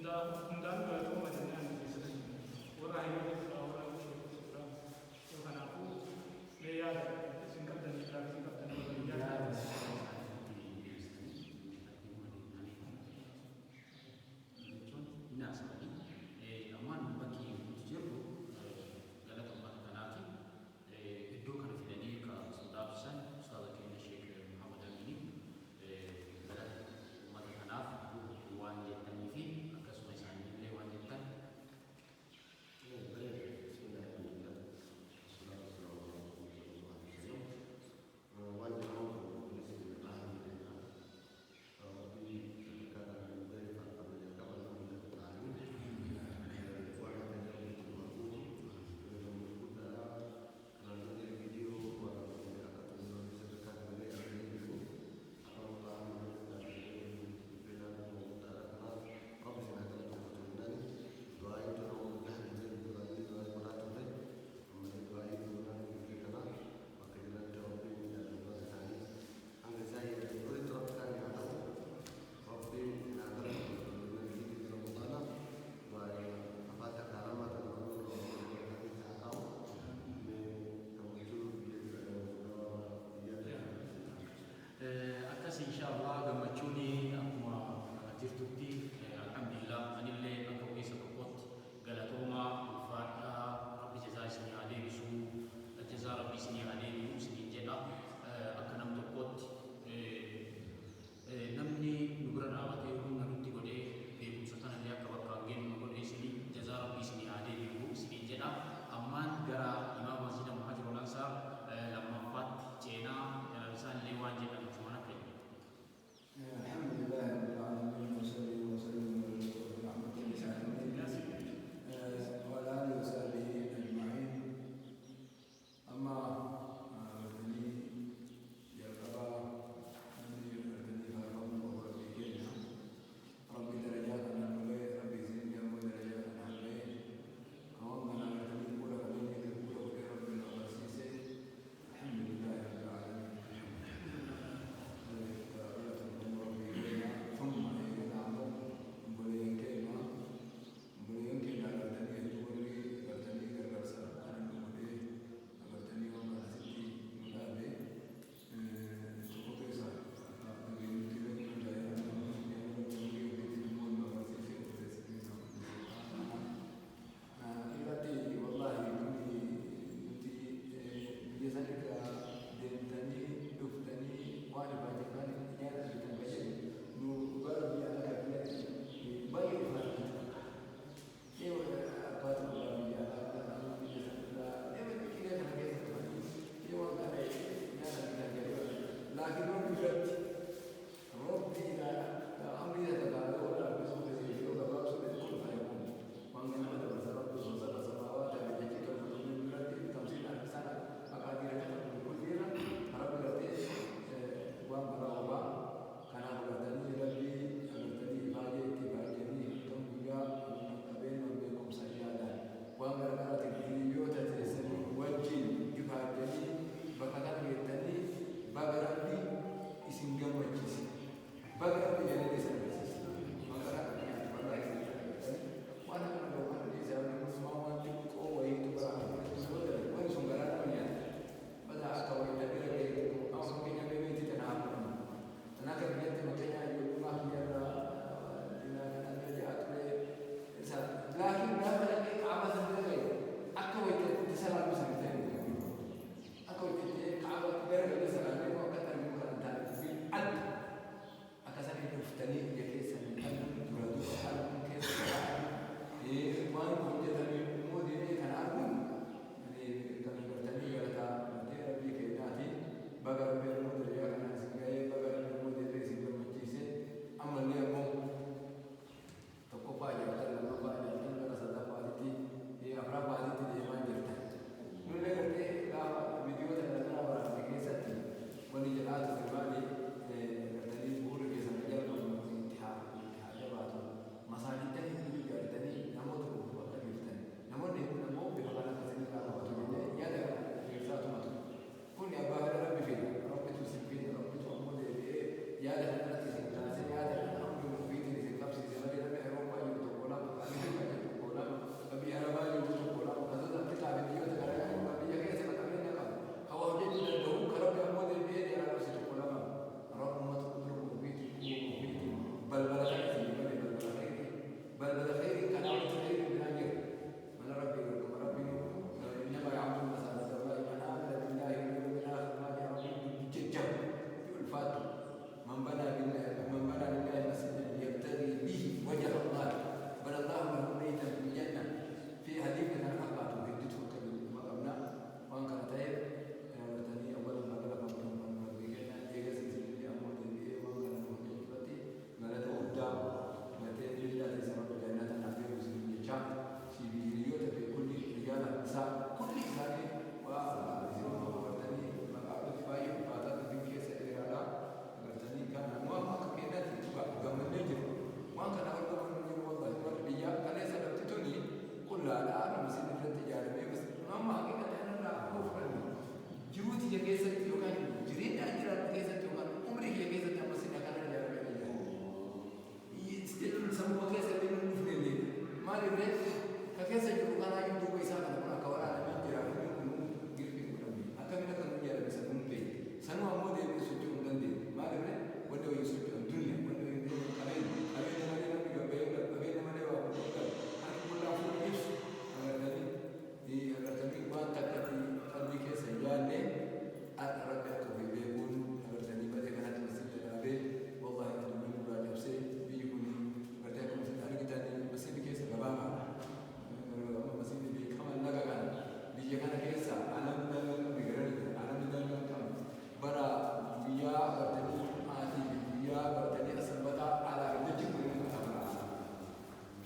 hundaan baratama madanii aan keessatti warra hayyoota warra keessatti yoo kanaafuu mee yaada isin qabdanii gaafa isin qabdanii waliin yaada ammaan bakki nuti jirru galata uummata kanaati. Iddoo kana fidanii ka sodaabsan ustaaza keenya Sheek Muhammad Amini galata uummata kanaaf waan jettanii fi akkasuma isaanii illee waan jettan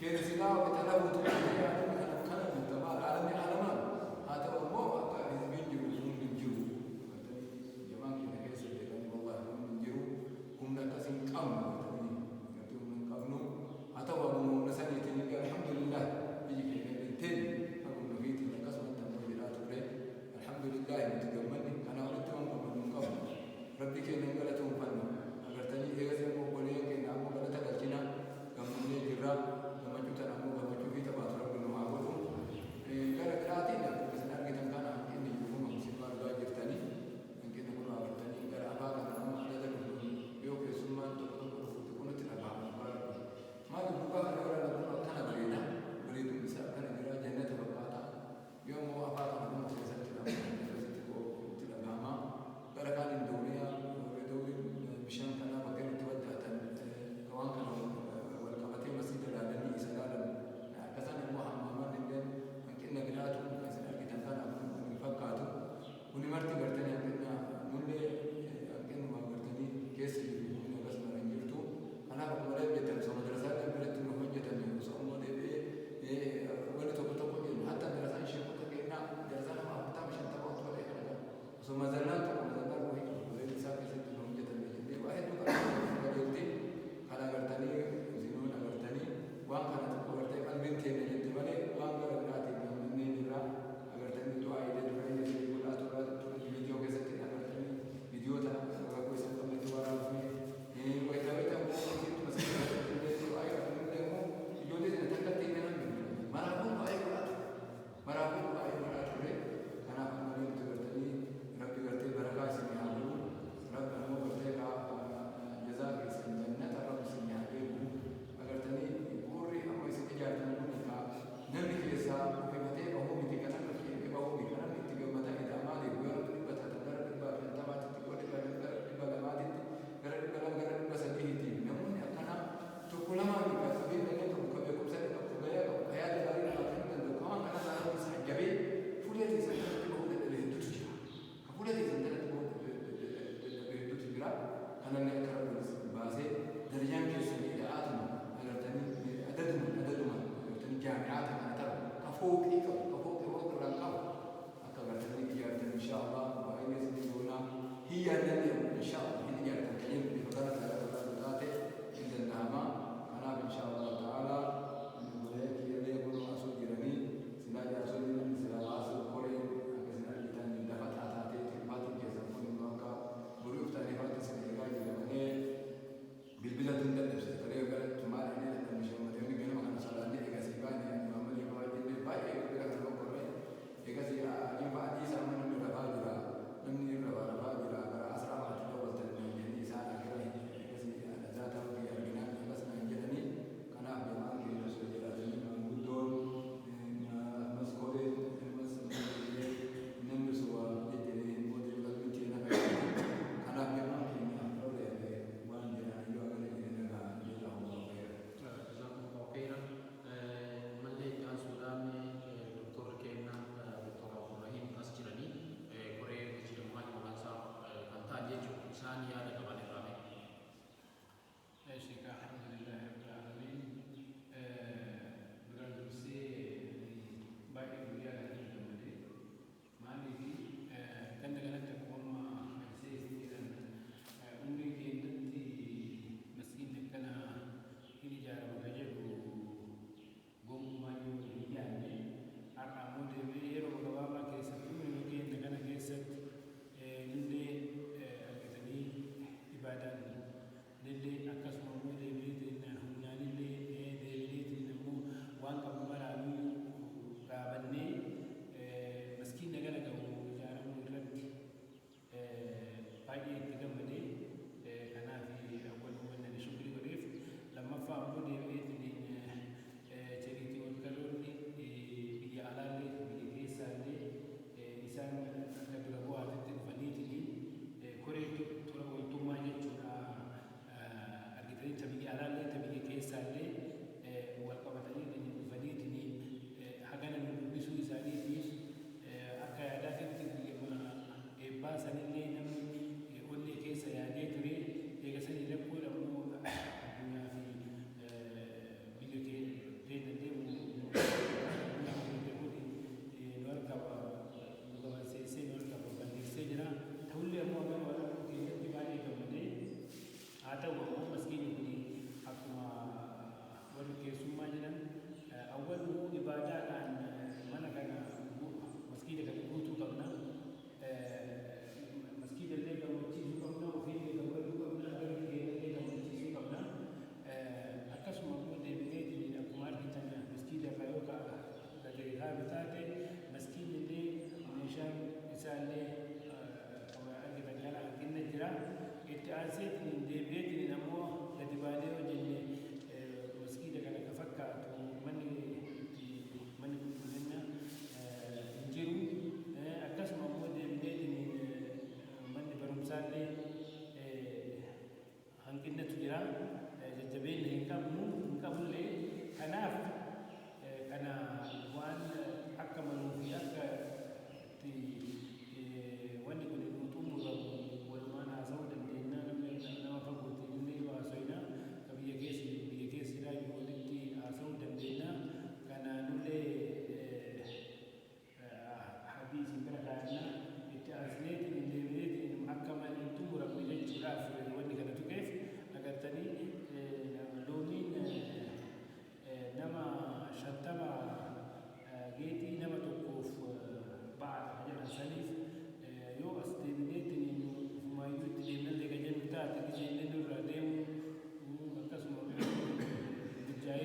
كان سلاو بتلابو تبعي يعني كان بالتمام العالم عالمان هذا هو مو أكا بيجي وهم بيجوا جماعة كنا كيس اللي والله هم بيجوا هم نكسين كم نتوم من كمنو هذا هو من نسني تنيجا الحمد لله بيجي كنا بنتين أقول نبيت نكسر من تمر بلاد تبري الحمد لله متجمعني أنا قلت لهم من قبل ربي كنا نقلتهم فنو أقدر تاني إيه زي ما بقولي كنا أمو قلت أكلنا كم من جرا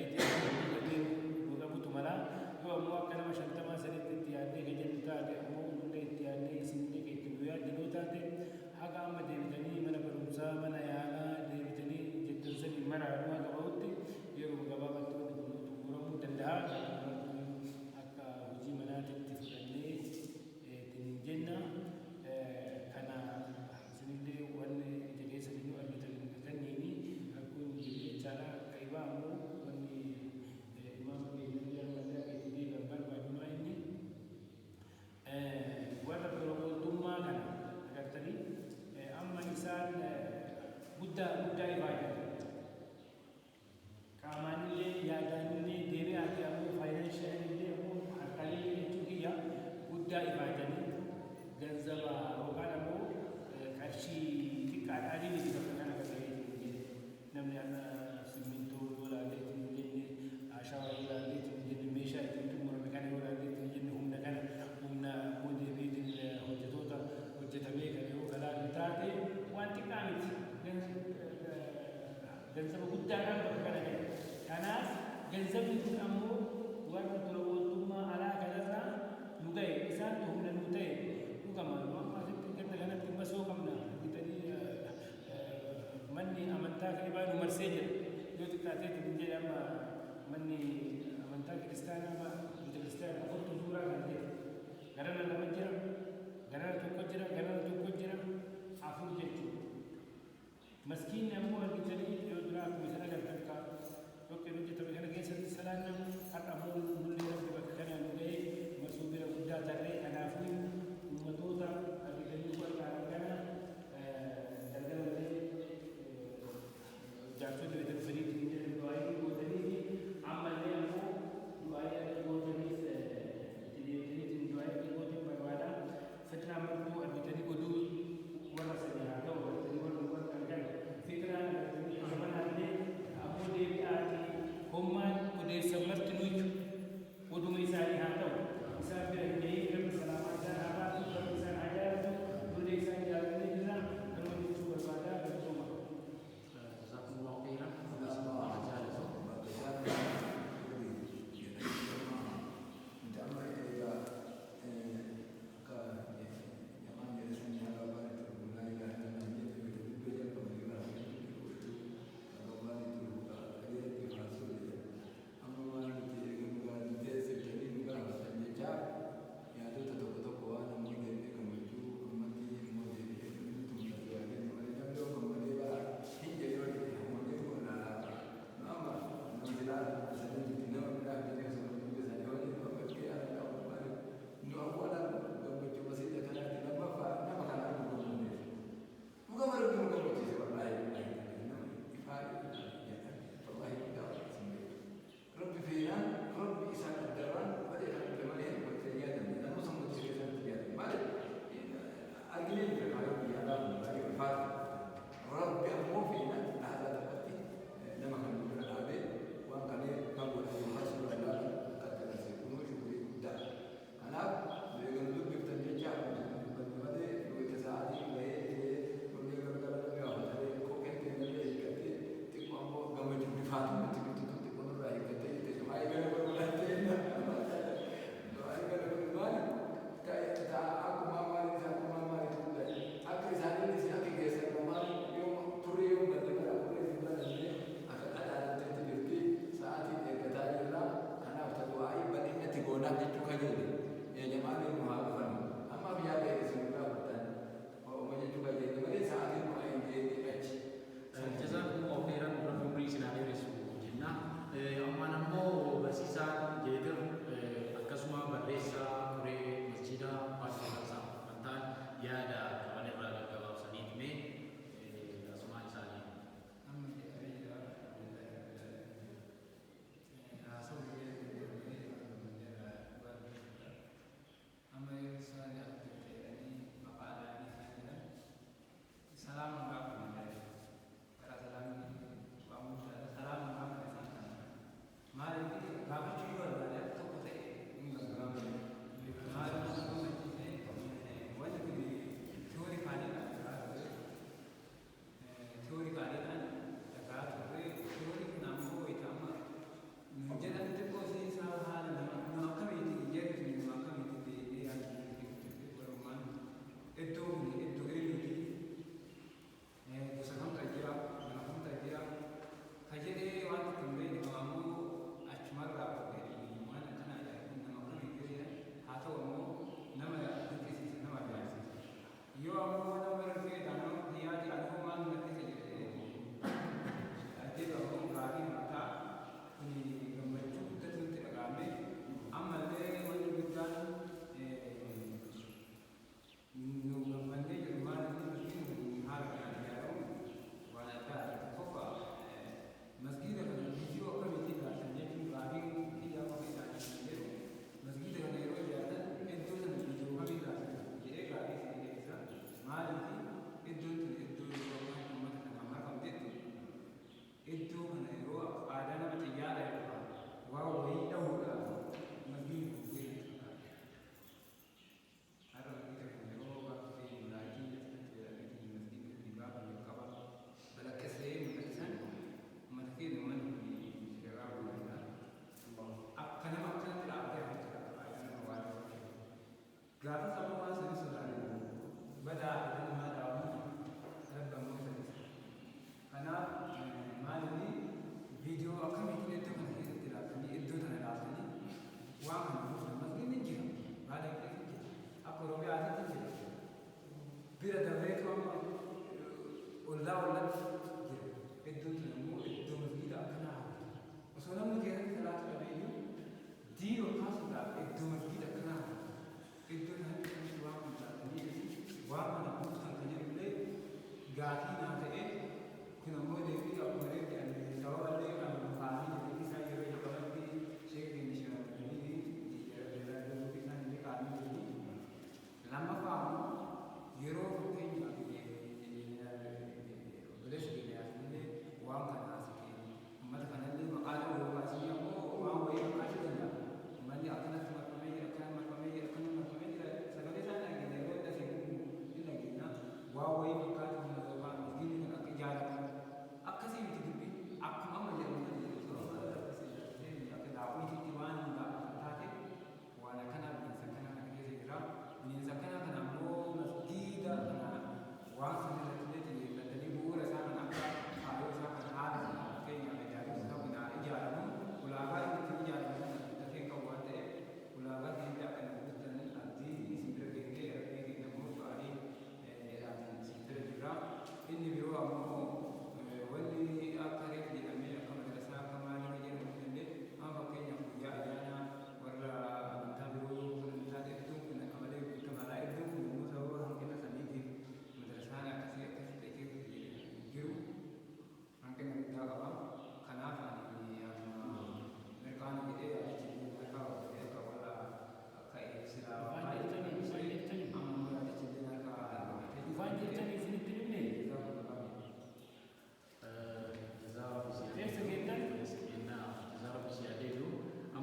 yaadee qabutu mala yoo ammoo akka nama shantamaa sanitti itti yaadee gajalli taate ammoo hundee itti yaadee isinillee itti yaadinoo taate haga amma deebitanii mana barumsaa mana yaalaa deebitanii jettan sanii maraaduu haga bahutti yeroo gabaabatti wanti kun xumuramuu danda'a. Akka hojii manaatitti fudhannee ittiin jenna. Kana isinillee wanni ija keessatti nu argitan kanneeni akkuun jechaadha. Akka ibaa ammoo wanni imaama keenya mallee akka itti deebi'an barbaaduma inni warra birootummaa kana agartanii amma isaan guddaa ibaa jiru. Qaamaanillee yaadaanillee deebi'aati ammoo faayinaanshiaalillee ammoo harkaalee jechuu kiyya guddaa ibaadanii ganzaba yookaan ammoo qarshii xiqqaadhaan miti bakka kana fayyadamu. Namni amma simmintoo yoo ilaalle ittiin jenne ashawaa yoo ilaalle ittiin jenne meeshaa ittiin xumurame kana yoo ilaalle ittiin jenne humna kana humna ammoo deebiitiin hojjetoota hojjetamee kana yoo ilaalle taate waan xiqqaa miti. Ganzaba guddaadhaan bakka kana gahe. Kanaaf ganzabni kun ammoo warra dura ooltummaa alaa kanarraa nu gahe isaan humna nu ta'e dhugama amma asitti ganda kanatti masoo qabna bitanii manni amantaa kan ibaa nu marsee jira yoo xiqqaatee hin jedhe amma manni amantaa kiristaanaa amma bita kiristaanaa afurtu suuraa kan jedhe garana lama jira garana tokko jira afur jechuudha. Maskiinni ammoo argitanii yoo duraa akkuma sana gargarka yookiin hojjetame kana keessatti salaanna har'a ammoo nullee rabbi bakka kana nu ga'ee masuu bira guddaa tarree kanaafuu uummatoota argitanii warqaan kana daldalatee jaarsonni wayita dhufaniitiin jedhan du'aayii gootanii fi ammallee ammoo du'aayii akka gootaniif itti deebitaniitiin du'aayii akka gootan barbaada. Fitnaa martuu argitanii goduu warra sadii haa ta'u argitanii warra fitraan amanallee ammoo deebi'aati hommaan odeessan marti nuyi oduma isaanii haa ta'u isaan bira hin ga'in rabbi salaamaa isaan haa baatu rabbi isaan haa jaalatu lollee isaan jaalatanii jira garuma jechuu barbaadaa galatoomaa. Jazakumullahu khairan.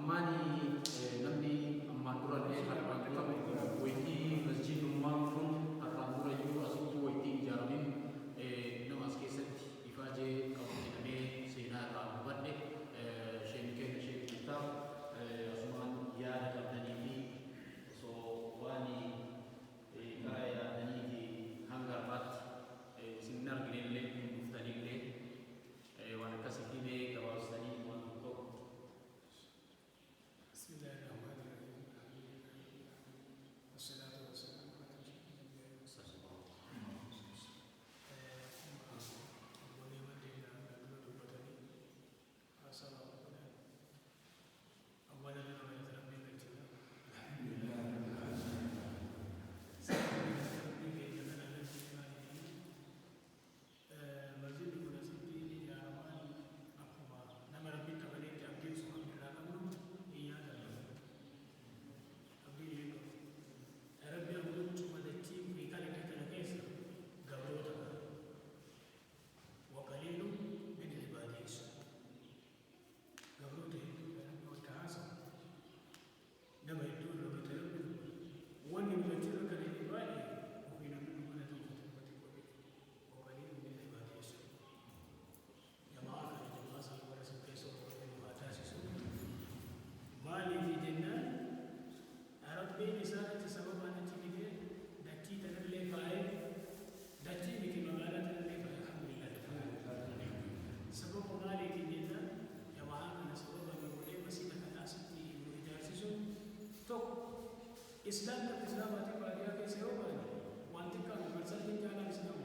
ammaani namni ammaan durallee har'aan dura waytii masjiidummaan kun har'aan dura iyyuu asitti waytii ijaaramin nama as keessatti ifaajee qabu jedhamee seenaa irraa hubadhe sheen keenya sheen kitaab asumaan yaada qabdanii fi osoo waan karaa yaadanii fi hanga har'aatti isin arginellee hin dhuftanillee waan akkasiitiin gabaabsanii waan tokko بسم الله الرحمن الرحيم والصلاة والسلام على رسول الله إسلام الإسلام هذه بعدها كيس يوم وأنت كان مرسل من جانا الإسلام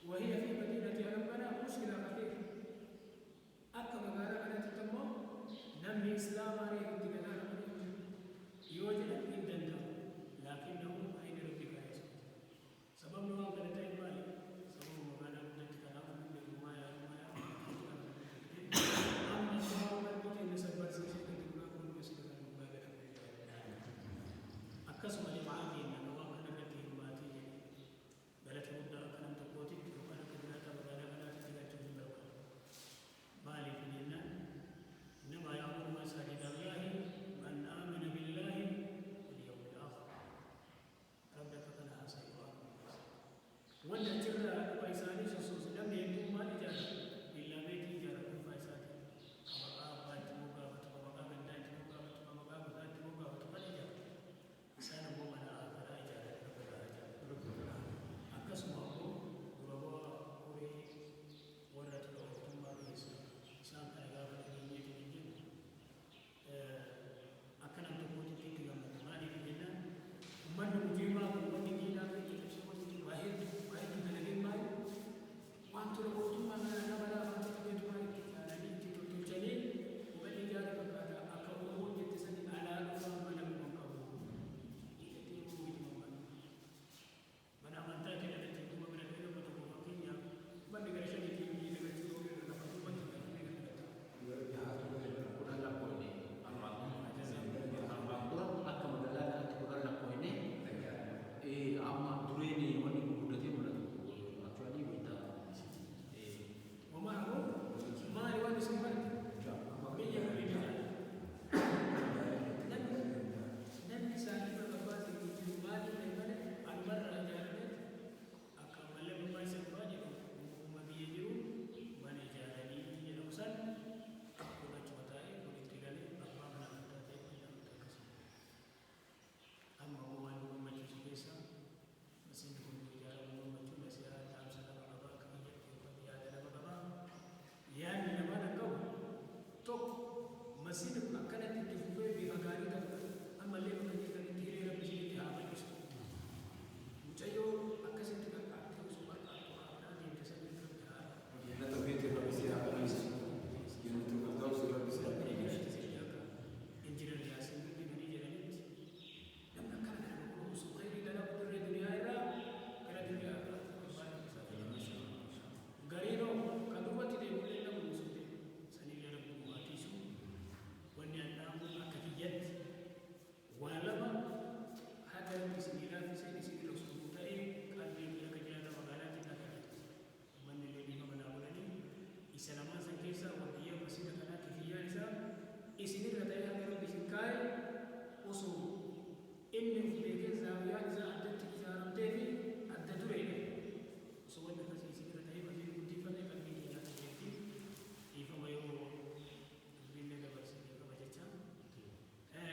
وهي في مدينة ربنا مشكلة كثير أكما قال أنا تتمم نمي إسلام عليه انتقال يوجد عندنا لكنه أين ربك يا سيدي سبب ما قال تايم بالي سبب ما قال أنت كلام من ما يا أما سبب ما قلت إن سبب سيدي أكسب لمعاني أن الله أنا التي ماتي بلت مدة أكلم تقوتي وأنا كبرت وأنا بلات تجاتي من الأول بالي في الجنة إنما يأمر مساجد الله من آمن بالله واليوم الآخر ربك كلها سيقال ولا ترى وإساني سوس لم يكن ما إجارة إلا بيت إجارة فإساني كما قال بيت مقابة كما قال بيت مقابة كما قال بيت مقابة كما إجارة sana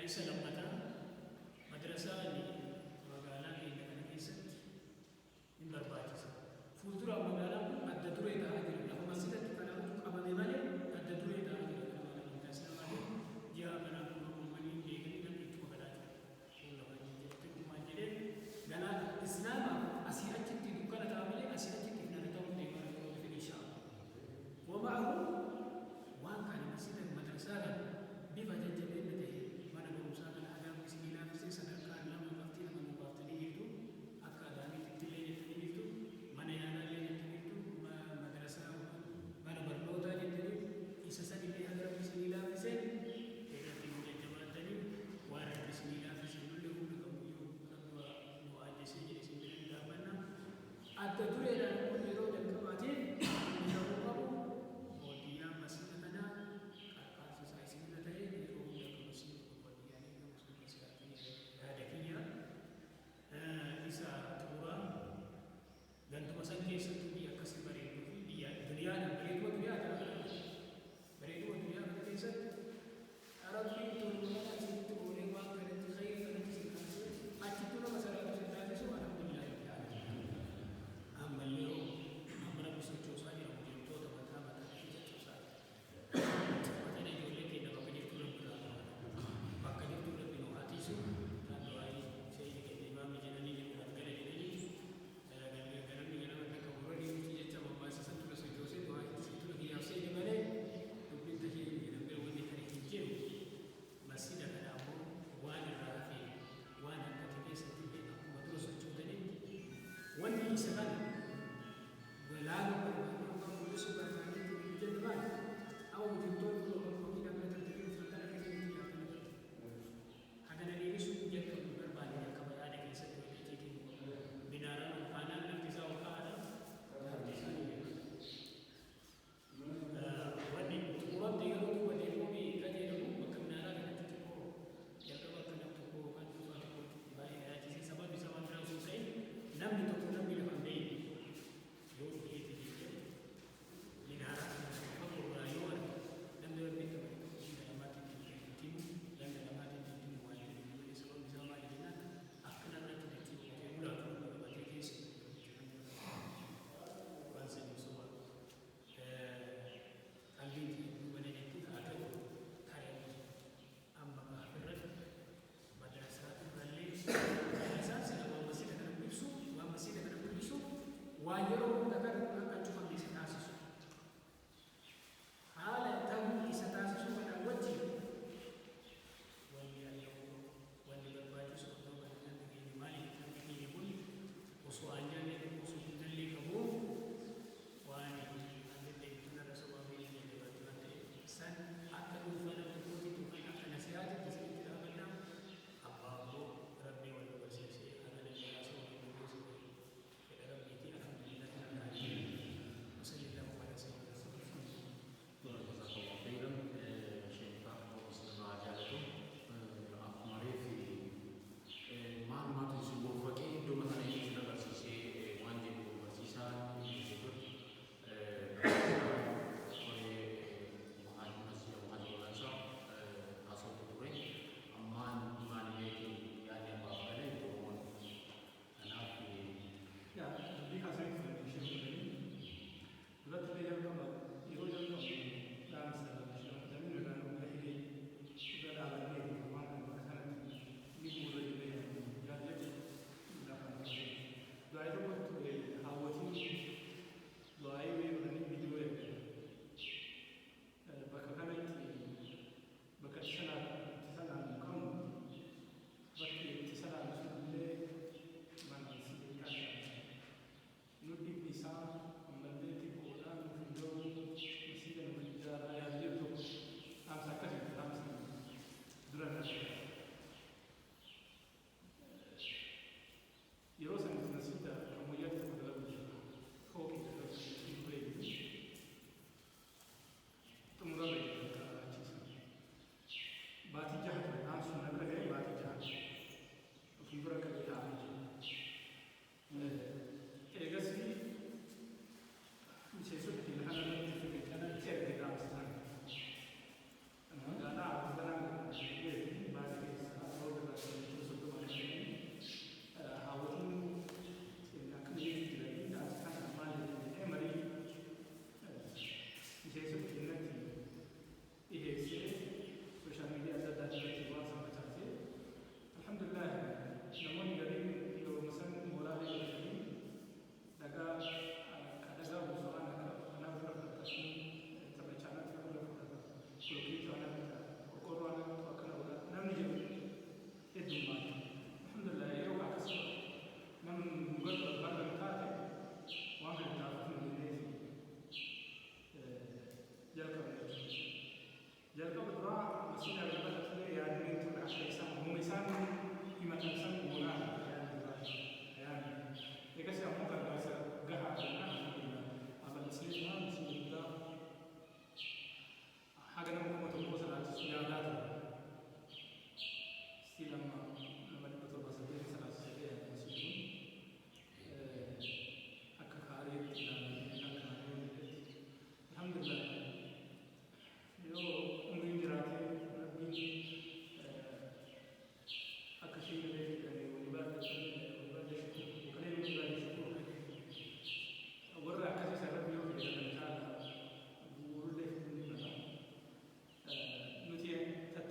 isa lammataa madrasaa magaalaa keenya kana keessatti hin barbaachisa. Fuuldura magaalaa kun adda duree ta'aa jira. Lafa masjidatti kanaafuu qabame malee adda duree ta'aa jira. Kana malee hin taasisa malee ji'a kanaaf uummanni beekanii namni ittuma kadhaa jira. Kun lafa jettee uumaan jedhee ganaa islaamaa asii achitti dukkana ta'a malee asii achitti hin arga ta'uu deemaa yeroo fi inshaa wama'ahu waan kana masjida madrasaa kana bifa jajjabeenya ta'e mana barumsaa kana hagaa bismiilaa fi sadarkaa lama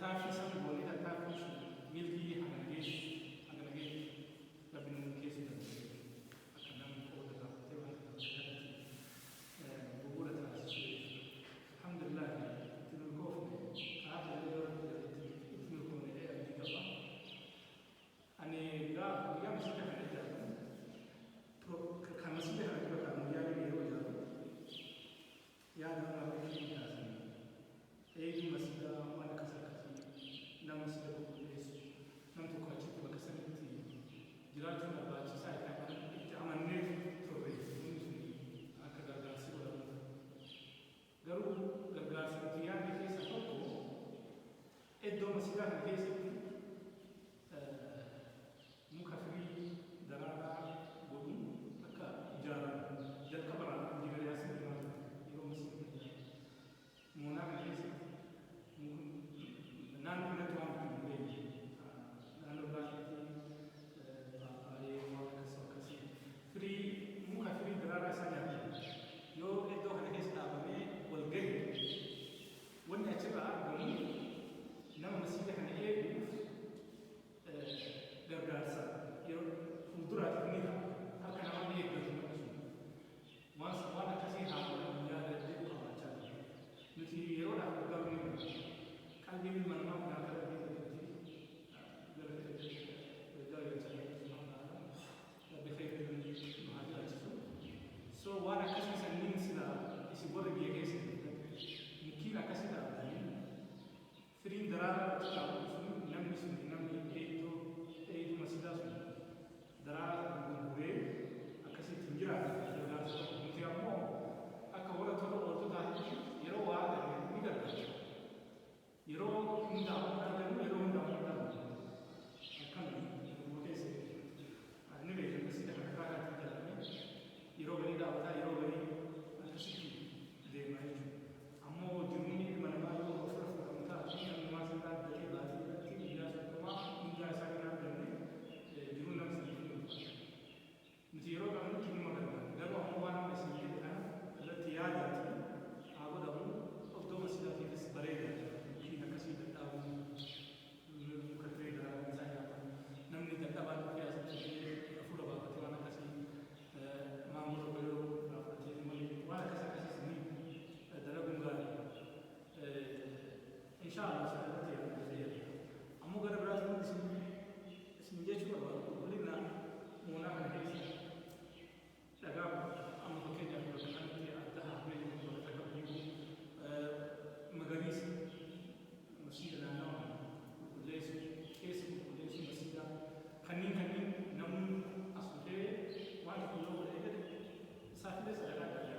tattaaffii san goonee tattaaffii sun milkii hanga geessu rabbi nu keessa danda'e akka namni qooda qabatee waan bu'uura taasisu alhamdulillah itti milkoofne karaa jallee itti milkoofne abdii qaba. Ani guyyaa masjida kana ijaaru kan masjida kana dura kan guyyaa yeroo ijaaru yaada nama beekanii taasisan eegi masjida waan akkas akkasii nama masjida qulqulleessu nam tokko achitti bakka sanitti jiraachuun barbaachisaa kan itti amanneef turre hundi sun akka gargaarsi godhamu. Garuu gargaarsa nuti yaadne keessa tokko iddoo masjidaa kana keessatti muka firii daraaraa godhuun akka ijaaramu jalqabarraa diigalee asii deemaa yeroo masjidni moonaa kana keessatti naannoo kanatti waan bitu beekne naannoo baay'eetti baay'ee waan akkasii firii muka firii daraaraa isaa nyaatan yoo iddoo kana keessa dhaabamee wal gahe wanni achirraa argamu nama masjida kana eeguuf gargaarsa yeroo fuulduraatiif ni ta'a harka namaa eeggatu waan akkasii haamuu yaadadhee qabaachaa jira. Nuti yeroodhaaf gargaaru ni godha. Qalbiin ilma namaa kun akka rabbii so waan akkasii sanniin sila isin warra biyya keessa mukiin akkasii dhaabanii firiin daraaraa dhaabuu sun namni eegduu masjidaa sun daraaraa gurguree akkasitti hin jiraatu gargaarsa nuti ammoo akka warra tola ooltotaatti yeroo waa arganne ni gargaarsa. Yeroo hundaa'uu argannu yeroo hundaa'uu argannu akkana yeroo keessa ni beekna masjida kana karaa kanatti ijaarame yeroo galii daawwataa yeroo galii akkasitti deemaa jechuudha. Ammoo jiruun ilma namaa yoo ofirra fudhatamu taate namni maa sirraa dhaqee baatee irratti guyyaa soddomaa hundaa isaa hin arganne jiruun nama sana hin nuti yeroo qabnutti numa gargaara. Garuu ammoo waan amma isin jedhe kana irratti yaadaati haa godhamu oddoo masjidaatiifis bareeda mukiin akkasii dadhaabuun muka turee daraaraa isaa nyaatan namni dadhabaan dhufee asitti hafuura baafatee waan akkasii maamula godhuu baafatee malee waan akkasiis ni dalaguun gaarii. Inshaallah sana irratti yaaduu fayyada. Ammoo gara biraatti isin jechuu barbaadu qulqullina moonaa kana keessa dhagaa amma fakkeenyaaf bakka kanatti adda haamee bakka qabu magariisa masjiida naannawaa qulqulleessu keessa qulqulleessu masjiida kanneen namni as dhufee waan tokko yoo godhee gadi saafilee sadarkaa adda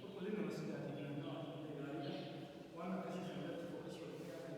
qulqullina masjiidaatiif naannawaa gaariidha. Waan akkasii sana irratti fokkasuu akka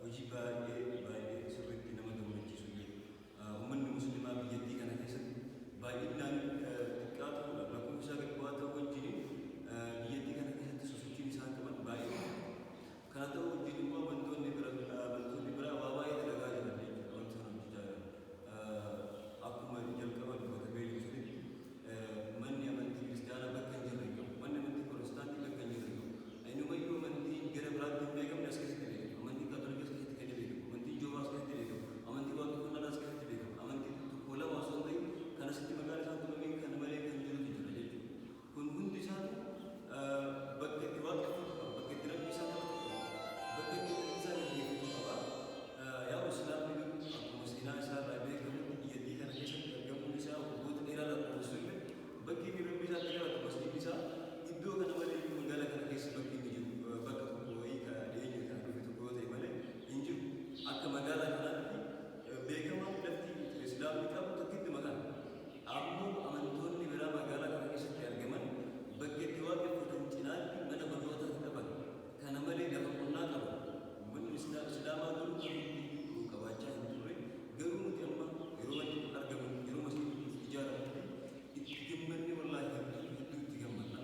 hojii baay'ee sirriitti nama gammachiisu jedhu uummanni musliimaa biyyattii kana keessatti baay'inaan xiqqaa ta'uudhaaf lakkoofsa isaa gadi bu'aa ta'uu wajjin biyyattii kana keessatti sosochiin isaan qaban baay'ee kana ta'uu wajjin immoo amantoonni biraa waa baay'ee dalagaa jiran jechuudha wanti sana hojjechaa jiran akkuma jalqaba dubbatamee jiru sunitti manni amantii kiristaanaa bakka hin jirre qabu manni amantii pirotestaantii bakka hin jirre qabu inumayyuu amantii gara biraatti hin beekamne as keessatti beekamu amantii kaatolikii as keessatti kan beekamu amantii joobaa as keessatti beekamu amantii waaqeffannaa as keessatti beekamu amantii tokko lama osoo hin ta'in kan asitti magaalaa isaan tulameen kan malee kan jirutu jira jechuudha kun hundi isaatu bakka itti waaqeffatu qaba bakka itti rabbi isaa taphatu qaba bakka itti isaa gaggeeffatu qaba yaa islaamni akkuma seenaa isaa irraa beekamu biyyattii kana keessatti argamuun isaa waggoota dheeraa lakkoofsu illee bakki inni rabbi isaatti galatu masjiidni isaa iddoo kana malee magaalaa kana keessa bakki inni jiru bakka tokko wayii ka dhiyeenya kan dhufe tokko yoo ta'e malee hin jiru akka magaalaa kanaatti beekamaa lafti islaamni qabu tokkitti makan ammoo amantoonni biraa magaalaa kana keessatti argaman bakka itti waaqeffatan cinaatti mana barnootaa qaban kana malee lafa qonnaa qaban uummanni islaamaa garuu kan qabaachaa hin turre garuu nuti amma yeroo wanti argamu yeroo masjiidni ijaaramutti itti gammanni wallaahi hedduu itti gammanna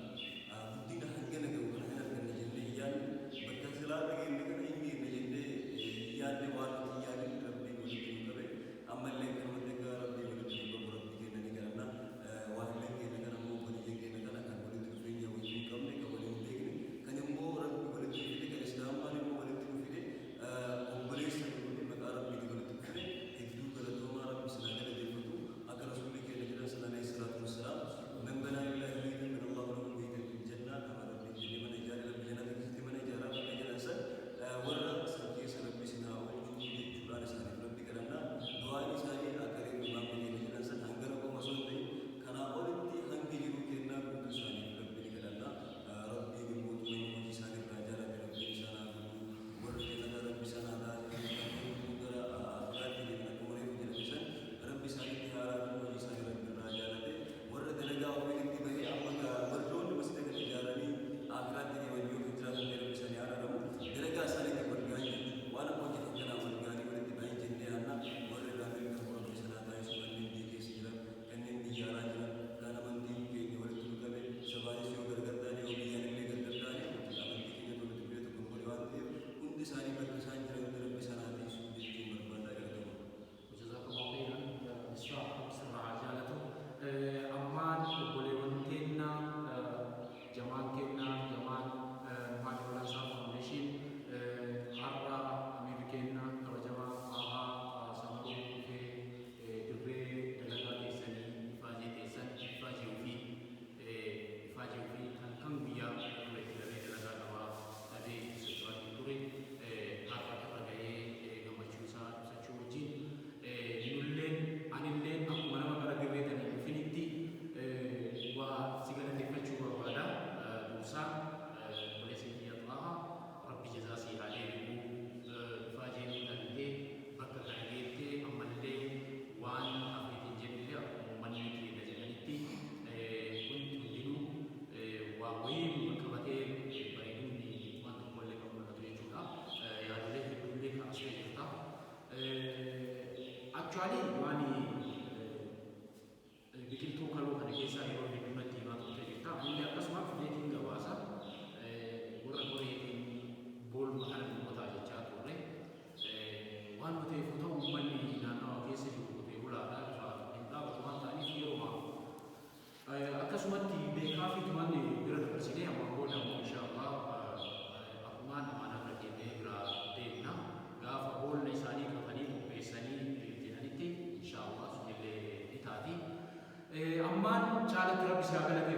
guddina hangana gahu kana hin arganne jennee yaadne bakka silaa dhageenne kana hin geenne jennee yaadne waan nuti yaadne rabbiin walitti nu qabe ammallee kanuma deeggaa rabbii walitti nu qabu rabbii keenya ni galanna waan illee keenya kana immoo boniyyee keenya kana kan walitti dhufeenya wajjin hin qabne kan waliin hin beekne kan immoo rabbi walitti nu fide kan islaamaan immoo walitti nu fide obboleessa nuti maqaa rabbiitiin walitti nu fide hedduu galatoomaa rabbi sinaa galateeffatu akka rasuulli keenya jedhan sana alayhi salaatu wassalaam man banaa lillahi baytan min allahu lahu baytan fil jannah kama rabbiin jedhe mana ijaare rabbi jannata keessatti mana ijaaraa bakka jedhan san warra san keessa rabbi sinaa oolchuu jechuudhaan isaaniif rabbi kadhannaa du'aan isaanii akka reefu maamni keenya jedhan san hangana qofa osoo hin ta'in kanaa olitti hangi jiru kennaa guutuu isaaniif rabbi ni kadhannaa rabbiin immoo tuulamuu hojii isaaniirraa jaalate rabbiin isaan haa godhu warra jannata rabbi isaan haa taasisu gara afiraatti deeman akka wareefu jedhame san rabbi isaanitti haaraa hojii isaanii rabbi irraa jaalate warra dalagaa ofiitti bahee amma warroonni masjida kana ijaaranii afiraatti deeman yoo jiraatan rabbi isaanii haaraaramu dalagaa isaaniitti walgaa hin waan amma hojjetan kanaa walgaanii walitti bahee jennee yaanna warra irraa kan rabbi sanaa taasisu kanneen biyya keessa jiran kanneen biyya alaa jiran kan amantiin keenya walitti nu qabe sabaanis yoo gargar taane yoo biyyaan illee gargar taane amantii keenya walitti biyya tokko godhe waan ta'eef hundi isaanii bakka isaan jiran rabbi sanaa taasisu jechuun barbaadaa gargaaru. Jazakallahu khairan Israa sirraa jaalatu ammaan obboleewwan keenya jamaan keenya jamaan Muhammad Walansaa Foundation har'a amiirri keenya kabajamaa Ahaa Samaruu dhufee dirree dalagaa keessanii ifaajee teessan ifaajee ofii kan guyyaa dirree dalagaa qabaa dhabee socho'aa ture har'a irra gahee gammachuu isaa ibsachuu wajjin nulleen anilleen akkuma nama gara dirree kana dhufinitti waa si galateeffachuu barbaada dursaa obboleessa kiyya xuraa'aa rabbi jazaa sii haa deebi'u ifaajeen dhaltee bakka kana geettee ammallee waan hafeetiin jennillee akkuma uummanni keenya jedhanitti kun hundinuu waa wayii qabatee bareedinni waan tokkollee kan mul'atu jechuudha yaadolee hedduullee kaasee jirta. Actually waan biqiltuu kaloo kana keessaa yeroo hedduu natti himaa turte jirta hundi akkasuma fideetiin gabaasa warra qoreetiin boolma kana dhummataa jechaa turre waan nu ta'eef ta'u uummanni naannawaa keessa jiru qotee bulaadhaa ifaa hin dhaabatu waan ta'aniif yeroo akkasumatti beekaa fi tumanni bira dabarsinee amma booda immoo inshaallah akkuma namaan akka jennee bira deemna gaafa boolna isaanii qotanii qopheessanii jedhanitti inshaallah sunillee ni taati. Ammaan caalatti rabbi isaa galate